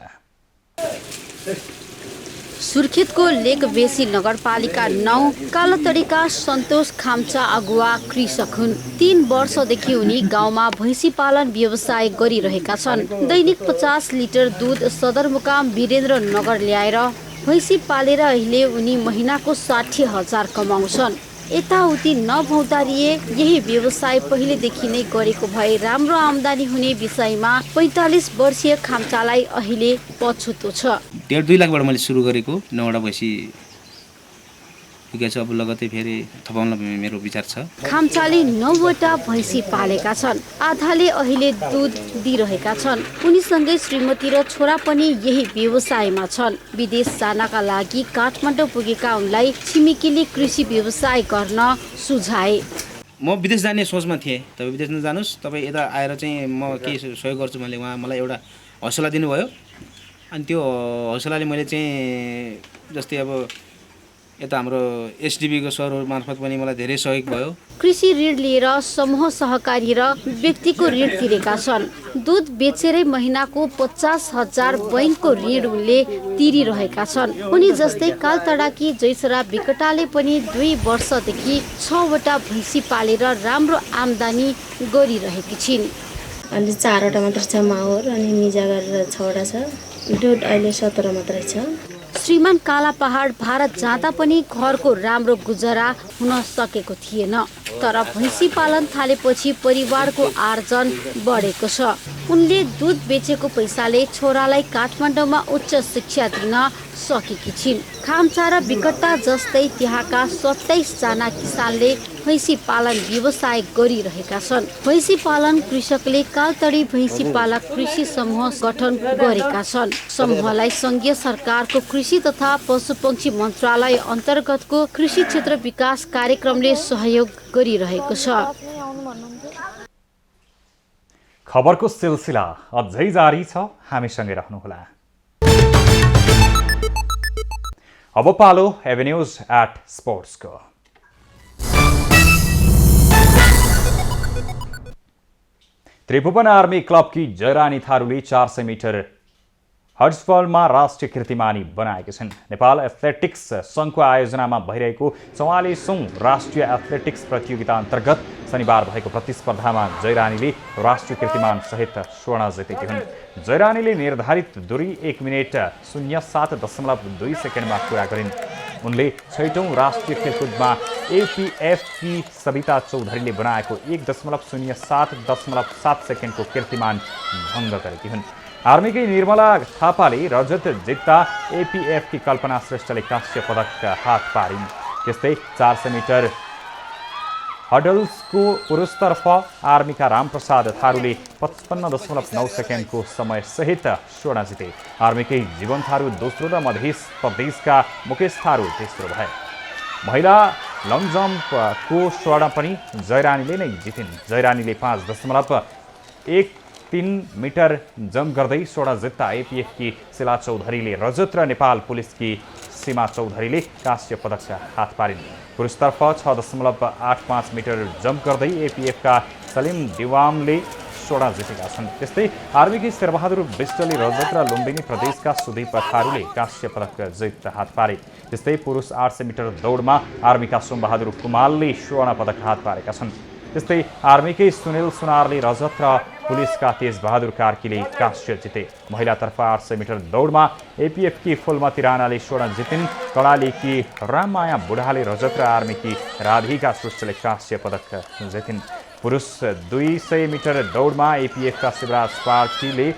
सुर्खेतको लेकबेसी नगरपालिका 9 कालोतडीका सन्तोष खाम्चा अगुवा कृषक हुन्। 3 वर्षदेखि उनी गाउँमा भैँसी पालन व्यवसाय गरिरहेका छन्। दैनिक 50 लिटर दुध सदरमुकाम वीरेन्द्र नगर ल्याएर भैँसी पालेर अहिले उनी महिनाको 60,000 कमाउँछन्। यताउति नभौतारिए यही व्यवसाय पहिलेदेखि नै गरेको भए राम्रो आम्दानी हुने विषयमा 45 वर्षीय खाम्चालाई अहिले पछुतो छ। 1.5-2 लाखबाट मैले सुरु गरेको 9वटा भैँसी अब लगतै फेरि थपाउन मेरो विचार छ। खाम्चाले 9वटा भैँसी पालेका छन्। आधाले अहिले दुध दिइरहेका छन्। उनीसँगै श्रीमती र छोरा पनि यही व्यवसायमा छन्। विदेश जानका लागि काठमाडौँ पुगेका उनलाई छिमेकीले कृषि व्यवसाय गर्न सुझाए। म विदेश जाने सोचमा थिएँ। तपाईँ विदेश नजानुहोस्, तपाईँ यता आएर चाहिँ म के सहयोग गर्छु मैले। उहाँ मलाई एउटा हौसला दिनुभयो अनि त्यो हौसलाले मैले चाहिँ जस्तै अब यता हाम्रो एसडिबीको सरहरू मार्फत पनि मलाई धेरै सहयोग भयो। कृषि ऋण लिएर समूह सहकारी र व्यक्तिको ऋण तिरेका छन्। दुध बेचेरै महिनाको 50,000 बैंकको ऋण उनले तिरिरहेका छन्। उनी जस्तै कालतडाकी जयसरा विकटाले पनि 2 वर्षदेखि 6वटा भैँसी पालेर राम्रो आम्दानी गरिरहेकी छिन्। अहिले 4वटा मात्र छ माउर अनि निजा गरेर 6वटा छ। दुध अहिले 17 मात्रै छ। श्रीमान काला पहाड भारत जाँदा पनि घरको राम्रो गुजारा हुन सकेको थिएन। तर भैँसी पालन थालेपछि परिवारको आर्जन बढेको छ। उनले दुध बेचेको पैसाले छोरालाई काठमाडौँमा उच्च शिक्षा दिन सकेकी छिन्। खाम्चा र विकटा जस्तै त्यहाँका 27 जना किसानले भैँसी पालन व्यवसाय गरिरहेका छन्। भैँसी पालन कृषकले कालतडी भैँसी पालक कृषि समूह गठन गरेका छन्। समूहलाई संघीय सरकारको कृषि तथा पशुपक्षी मन्त्रालय अन्तर्गतको कृषि क्षेत्र विकास कार्यक्रमले सहयोग गरिरहेको छ। खबरको सिलसिला अझै जारी छ, हामीसँगै रहनुहोला। अब पालो एभेन्यूज एट स्पोर्ट्सको। त्रिभुवन आर्मी क्लबकी जयरानी थारूले 400 मिटर हर्ट्सफलमा राष्ट्रिय कीर्तिमानी बनाएकी छन्। नेपाल एथलेटिक्स सङ्घको आयोजनामा भइरहेको 44औं राष्ट्रिय एथलेटिक्स प्रतियोगिता अन्तर्गत शनिबार भएको प्रतिस्पर्धामा जयरानीले राष्ट्रिय कीर्तिमान सहित स्वर्ण जितेकी हुन्। जयरानीले निर्धारित दूरी 1 मिनेट 07.2 सेकेन्डमा पुरा गरिन्। उनले 6औं राष्ट्रिय खेलकुदमा एपीएफकी सविता चौधरीले बनाएको 1.07.7 सेकेन्डको कीर्तिमान भङ्ग गरेकी हुन्। आर्मीकै निर्मला थापाले रजत जित्दा एपीएफकी कल्पना श्रेष्ठले कांस्य पदक हात पारिन्। त्यस्तै 400 मिटर हडल्सको पुरुषतर्फ आर्मीका रामप्रसाद थारूले 55.9 सेकेन्डको समयसहित स्वर्ण जिते। आर्मीकै जीवन थारू दोस्रो र मध्य प्रदेशका मुकेश थारू तेस्रो भए। महिला लङ जम्पको स्वर्ण पनि जयरानीले नै जितिन्। जयरानीले 5.13 मिटर जम्प गर्दै स्वर्ण जित्दा एपीएफकी शिला चौधरीले रजत र नेपाल पुलिसकी सीमा चौधरीले कांस्य पदक हात पारिन्। पुरुषतर्फ 6.85 मिटर जम्प गर्दै एपीएफका सलिम दिवामले स्वर्ण जितेका छन्। त्यस्तै आर्मीकी शेरबहादुर विष्टले रजत र लुम्बिनी प्रदेशका सुदीप थारूले कांस्य पदक जित हात पारे। त्यस्तै पुरुष 800 मिटर दौडमा आर्मीका सोमबहादुर कुमालले स्वर्ण पदक हात पारेका छन्। त्यस्तै आर्मीकै सुनिल सुनारले रजत र पुलिसका तेजबहादुर कार्कीले कांस्य जिते। महिलातर्फ 800 मिटर दौडमा एपीएफकी फुलमती राणाले स्वर्ण जितिन्। कर्णालीकी राममाया बुढाले रजत र आर्मीकी राधिका श्रेष्ठले कांस्य पदक जितिन्। पुरुष 200 मिटर दौडमा एपीएफका शिवराज पार्टीले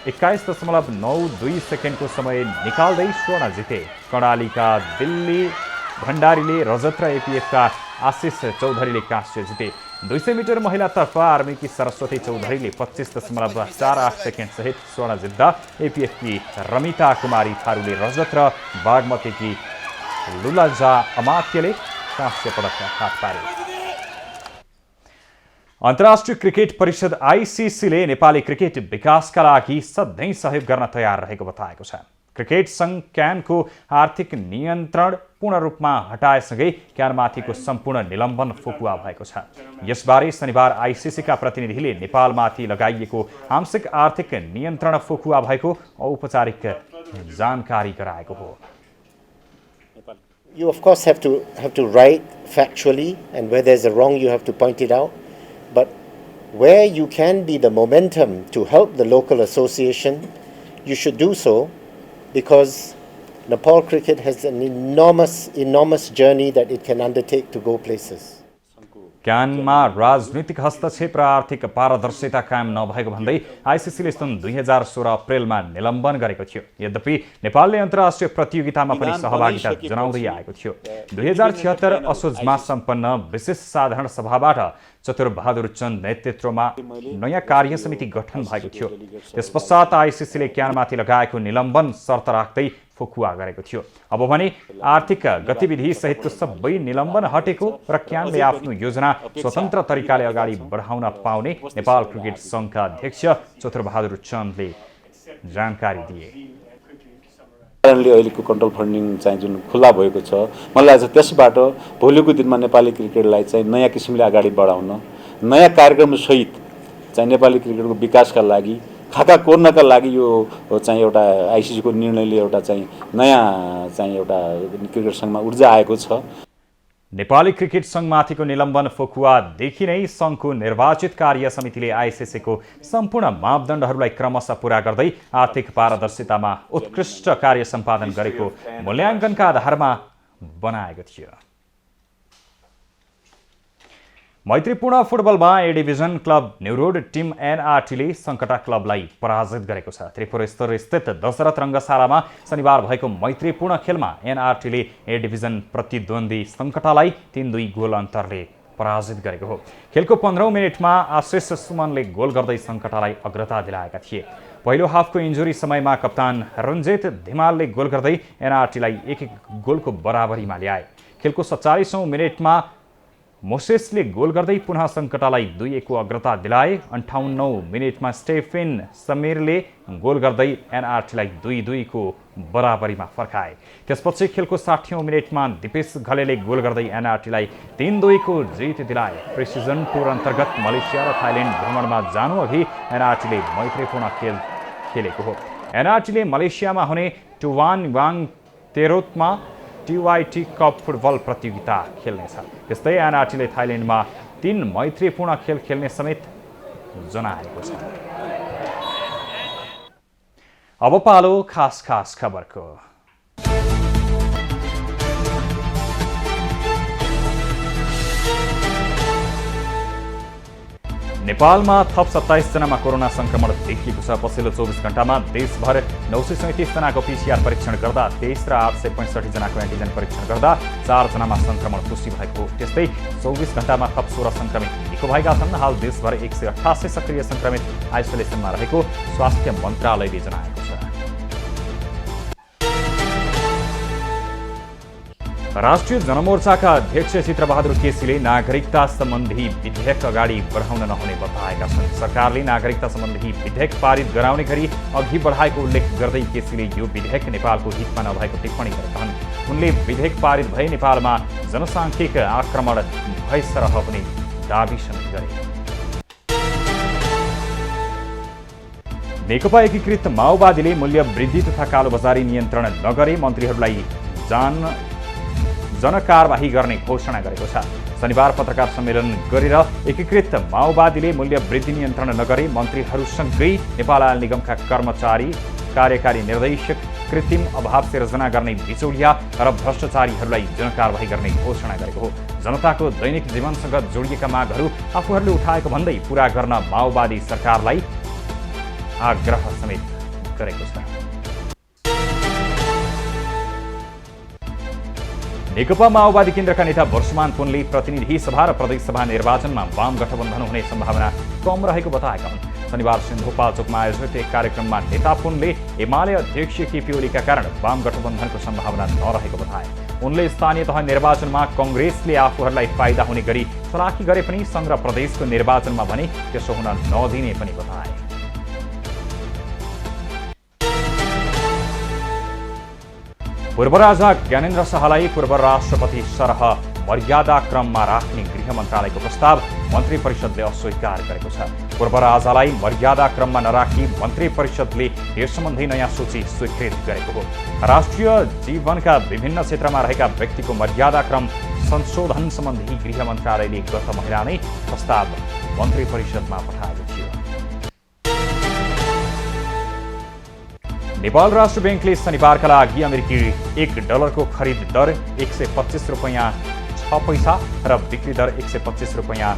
21.92 सेकेन्डको समय निकाल्दै स्वर्ण जिते। कर्णालीका दिल्ली भण्डारीले रजत र एपीएफका आशिष चौधरीले कांस्य जिते। 200 मिटर महिलातर्फ आर्मीकी सरस्वती चौधरीले 25.48 सेकेन्ड सहित स्वर्ण जित्दा एपीएफकी रमिता कुमारी थारूले रजत र बागमतीकी लुलाजा अमात्यले कांस्य पदक हात पारे। अन्तर्राष्ट्रिय क्रिकेट परिषद आईसीसीले नेपाली क्रिकेट विकासका लागि सधैँ सहयोग गर्न तयार रहेको बताएको छ। क्रिकेट सङ्घ क्यानको आर्थिक नियन्त्रण पूर्ण रूपमा हटाएसँगै क्यानमाथिको सम्पूर्ण निलम्बन फुकुवा भएको छ। यसबारे शनिबार आईसीसीका प्रतिनिधिले नेपालमाथि लगाइएको आंशिक आर्थिक नियन्त्रण फुकुवा भएको औपचारिक जानकारी गराएको हो। You of course have to write factually, and where there's a wrong you have to point it out. But where you can be the momentum to help the local association, you should do so, because Nepal cricket has an enormous journey that it can undertake to go places. क्यानमा राजनीतिक हस्तक्षेप र आर्थिक पारदर्शिता कायम नभएको भन्दै आइसिसीले सन् 2016 अप्रेलमा निलम्बन गरेको थियो। यद्यपि नेपालले अन्तर्राष्ट्रिय प्रतियोगितामा पनि सहभागिता जनाउँदै आएको थियो। 2076 असोजमा सम्पन्न विशेष साधारण सभाबाट चतुरबहादुर चन्द नेतृत्वमा नयाँ कार्य समिति गठन भएको थियो। त्यसपश्चात आइसिसीले क्यानमाथि लगाएको निलम्बन शर्त राख्दै फुकुवा गरेको थियो। अब भने आर्थिक गतिविधि सहितको सबै निलम्बन हटेको र क्यानले आफ्नो योजना स्वतन्त्र तरिकाले अगाडि बढाउन पाउने नेपाल क्रिकेट सङ्घका अध्यक्ष चतुरबहादुर चन्दले जानकारी दिए। कारणले अहिलेको कन्ट्रोल फन्डिङ चाहिँ जुन खुला भएको छ, मलाई लाग्छ त्यसबाट भोलिको दिनमा नेपाली क्रिकेटलाई चाहिँ नयाँ किसिमले अगाडि बढाउन, नयाँ कार्यक्रमसहित चाहिँ नेपाली क्रिकेटको विकासका लागि, खाका कोर्नका लागि यो चाहिँ एउटा आइसिसीको निर्णयले एउटा चाहिँ नयाँ चाहिँ एउटा क्रिकेट सङ्घमा ऊर्जा आएको छ। नेपाली क्रिकेट सङ्घमाथिको निलम्बन फुकुवादेखि नै सङ्घको निर्वाचित कार्य समितिले आइसिसीको सम्पूर्ण मापदण्डहरूलाई क्रमशः पूरा गर्दै आर्थिक पारदर्शितामा उत्कृष्ट कार्य सम्पादन गरेको मूल्याङ्कनका आधारमा बनाएको थियो। मैत्रीपूर्ण फुटबलमा A division club new road team एनआरटीले Sankata क्लबलाई पराजित गरेको छ। त्रिपुरा स्तर स्थित दशरथ रङ्गशालामा शनिबार भएको मैत्रीपूर्ण खेलमा एनआरटीले ए डिभिजन प्रतिद्वन्दी सङ्कटालाई 3-2 गोल अन्तरले पराजित गरेको हो। खेलको 15औं मिनेटमा आशिष सुमनले गोल गर्दै सङ्कटालाई अग्रता दिलाएका थिए। पहिलो हाफको इन्जुरी समयमा कप्तान रञ्जित धिमालले गोल गर्दै एनआरटीलाई 1-1 गोलको बराबरीमा ल्याए। खेलको 47औं मिनेटमा मोसेसले गोल गर्दै पुनः सङ्कटालाई 2-1 को अग्रता दिलाए। 58औं मिनेटमा स्टेफेन समीरले गोल गर्दै एनआरटीलाई 2-2 को बराबरीमा फर्काए। त्यसपछि खेलको 60औं मिनेटमा दिपेश घलेले गोल गर्दै एनआरटीलाई 3-2 को जित दिलाए। प्रिसिजन टुर अन्तर्गत मलेसिया र थाइल्यान्ड भ्रमणमा जानु अघि एनआरटीले मैत्रीपूर्ण खेल खेलेको हो। एनआरटीले मलेसियामा हुने टुवान वाङ तेरोतमा टिवाइटी कप फुटबल प्रतियोगिता खेल्नेछ। त्यस्तै एनआरटीले थाइल्यान्डमा 3 मैत्रीपूर्ण खेल खेल्ने समेत जनाएको छ। अब पालो खास खबरको। नेपालमा थप 27 जनामा कोरोना संक्रमण देखिएको छ। पछिल्लो 24 घण्टामा देशभर 937 जनाको पीसीआर परीक्षण गर्दा 23 र 865 जनाको एन्टिजन परीक्षण गर्दा 4 जनामा संक्रमण पुष्टि भएको हो। त्यस्तै 24 घण्टामा थप 16 संक्रमित निको भएका छन्। हाल देशभर 188 सक्रिय संक्रमित आइसोलेसनमा रहेको स्वास्थ्य मन्त्रालयले जनाएको छ। राष्ट्रिय जनमोर्चाका अध्यक्ष चित्रबहादुर केसीले नागरिकता सम्बन्धी विधेयक अगाडि बढाउन नहुने बताएका छन्। सरकारले नागरिकता सम्बन्धी विधेयक पारित गराउने गरी अघि बढाएको उल्लेख गर्दै केसीले यो विधेयक नेपालको हितमा नभएको टिप्पणी गरेका हुन्। उनले विधेयक पारित भए नेपालमा जनसाङ्ख्यिक आक्रमण भइसरह पनि दाबी समेत गरे। नेकपा एकीकृत माओवादीले मूल्य वृद्धि तथा कालोबजारी नियन्त्रण नगरे मन्त्रीहरूलाई जनकारबाही गर्ने घोषणा गरेको छ। शनिबार पत्रकार सम्मेलन गरेर एकीकृत माओवादीले मूल्य वृद्धि नियन्त्रण नगरे मन्त्रीहरूसँगै नेपाल आयल निगमका कर्मचारी, कार्यकारी निर्देशक, कृत्रिम अभाव सिर्जना गर्ने बिचौलिया र भ्रष्टाचारीहरूलाई जनकारबाही गर्ने घोषणा गरेको हो। जनताको दैनिक जीवनसँग जोडिएका मागहरू आफूहरूले उठाएको भन्दै पूरा गर्न माओवादी सरकारलाई आग्रह समेत गरेको छ। नेकपा माओवादी केन्द्रका नेता वर्षमान पुनले प्रतिनिधि सभा र प्रदेश सभा निर्वाचनमा वाम गठबन्धन हुने सम्भावना कम रहेको बताएका हुन्। शनिबार सिन्धुपाल्चोकमा आयोजित एक कार्यक्रममा नेता पुनले एमाले अध्यक्ष केपी ओलीका कारण वाम गठबन्धनको सम्भावना नरहेको बताए। उनले स्थानीय तह निर्वाचनमा कङ्ग्रेसले आफूहरूलाई फाइदा हुने गरी चलाखी गरे पनि सङ्घ र प्रदेशको निर्वाचनमा भने त्यसो हुन नदिने पनि बताए। पूर्व राजा ज्ञानेन्द्र शाहलाई पूर्व राष्ट्रपति सरह मर्यादा क्रममा राख्ने गृह मन्त्रालयको प्रस्ताव मन्त्री परिषदले अस्वीकार गरेको छ। पूर्व राजालाई मर्यादा क्रममा नराखी मन्त्री परिषदले यस सम्बन्धी नयाँ सूची स्वीकृत गरेको हो। राष्ट्रिय जीवनका विभिन्न क्षेत्रमा रहेका व्यक्तिको मर्यादा क्रम संशोधन सम्बन्धी गृह मन्त्रालयले गत महिना नै प्रस्ताव मन्त्री परिषदमा पठाएको थियो। नेपाल राष्ट्र बैंकले शनिबारका लागि अमेरिकी $1 को खरिद दर 125 रुपैयाँ 6 पैसा र बिक्री दर 125 रुपैयाँ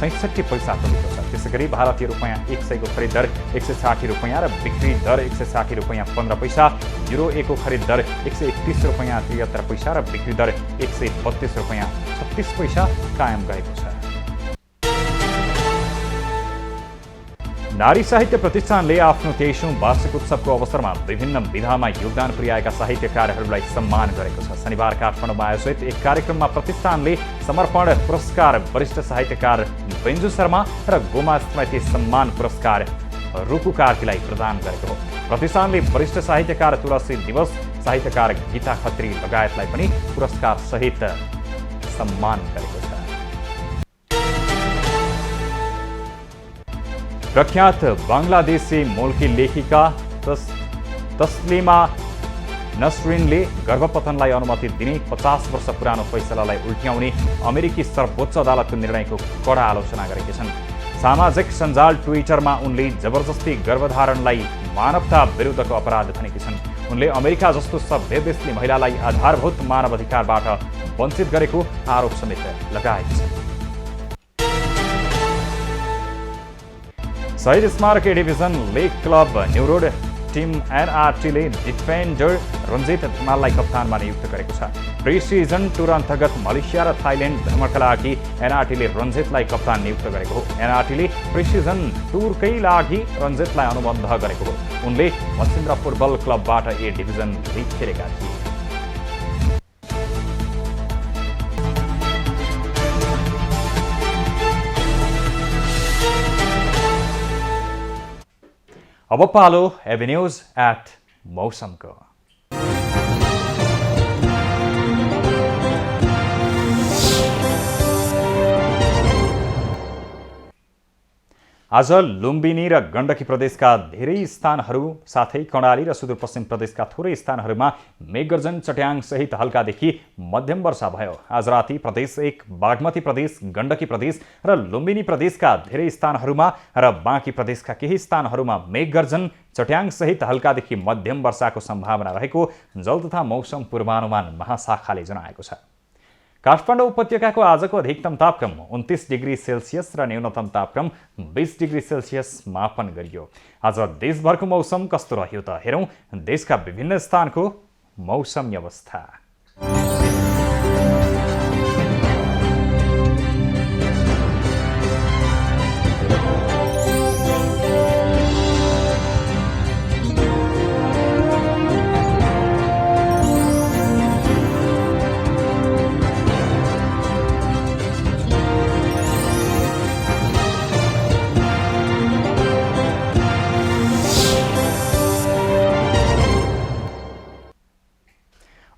66 पैसा तोकेको छ। त्यसैगरी भारतीय रुपैयाँ 100 को खरिद दर 160 रुपैयाँ र बिक्री दर 160 रुपैयाँ 15 पैसा, युरो 1 को खरिद दर 131 रुपैयाँ 73 पैसा र बिक्री दर 132 रुपैयाँ 36 पैसा कायम गरेको छ। नारी साहित्य प्रतिष्ठानले आफ्नो 23औं वार्षिक उत्सवको अवसरमा विभिन्न विधामा योगदान पुर्याएका साहित्यकारहरूलाई सम्मान गरेको छ। शनिबार काठमाडौँमा आयोजित एक कार्यक्रममा प्रतिष्ठानले समर्पण पुरस्कार वरिष्ठ साहित्यकार बेन्जु शर्मा र गोमा स्मृति सम्मान पुरस्कार रुकु कार्कीलाई प्रदान गरेको हो। प्रतिष्ठानले वरिष्ठ साहित्यकार तुलसी दिवस, साहित्यकार गीता खत्री लगायतलाई पनि पुरस्कार सहित सम्मान गरेको छ। प्रख्यात बङ्गलादेशी मूलकी लेखिका तस्लिमा नसरिनले गर्भपतनलाई अनुमति दिने 50 वर्ष पुरानो फैसलालाई उल्ट्याउने अमेरिकी सर्वोच्च अदालतको निर्णयको कडा आलोचना गरेकी छन्। सामाजिक सञ्जाल ट्विटरमा उनले जबरजस्ती गर्भधारणलाई मानवता विरुद्धको अपराध भनेकी छन्। उनले अमेरिका जस्तो सभ्य देशले महिलालाई आधारभूत मानवाधिकारबाट वञ्चित गरेको आरोप समेत लगाएकी छन्। Shahid Smarak A division league club new road team एनआरटीले डिफेन्डर रञ्जित धिमाललाई कप्तानमा नियुक्त गरेको छ। प्री सिजन टुर अन्तर्गत मलेसिया र थाइल्यान्ड भ्रमणका लागि एनआरटीले रञ्जितलाई कप्तान नियुक्त गरेको हो। एनआरटीले प्री सिजन टुरकै लागि रञ्जितलाई अनुबन्ध गरेको हो। उनले मसिन्द्रा फुटबल क्लबबाट ए डिभिजन लिग खेलेका थिए। अब पालो एभिन्यूज एट मौसमको। आज लुम्बिनी र गण्डकी प्रदेशका धेरै स्थानहरू साथै कर्णाली र सुदूरपश्चिम प्रदेशका थोरै स्थानहरूमा मेघगर्जन चट्याङ सहित हल्कादेखि मध्यम वर्षा भयो। आज राति प्रदेश 1, बागमती प्रदेश, गण्डकी प्रदेश र लुम्बिनी प्रदेशका धेरै स्थानहरूमा र बाँकी प्रदेशका केही स्थानहरूमा मेघगर्जन चट्याङ सहित हल्कादेखि मध्यम वर्षाको सम्भावना रहेको जल तथा मौसम पूर्वानुमान महाशाखाले जनाएको छ। काठमाडौँ उपत्यकाको आजको अधिकतम तापक्रम 29 डिग्री सेल्सियस र न्यूनतम तापक्रम 20 डिग्री सेल्सियस मापन गरियो। आज देशभरको मौसम कस्तो रह्यो त हेरौँ देशका विभिन्न स्थानको मौसमी अवस्था।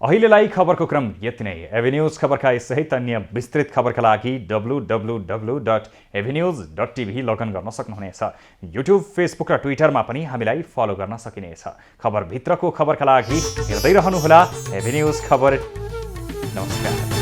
अहिलेलाई खबरको क्रम यति नै। एभिन्यूज खबरका सहित अन्य विस्तृत खबरका लागि www.avenews.tv लगइन गर्न सक्नुहुनेछ। युट्युब, फेसबुक र ट्विटरमा पनि हामीलाई फलो गर्न सकिनेछ। खबरभित्रको खबरका लागि हेर्दै रहनुहोला एभिन्यूज खबर। नमस्कार।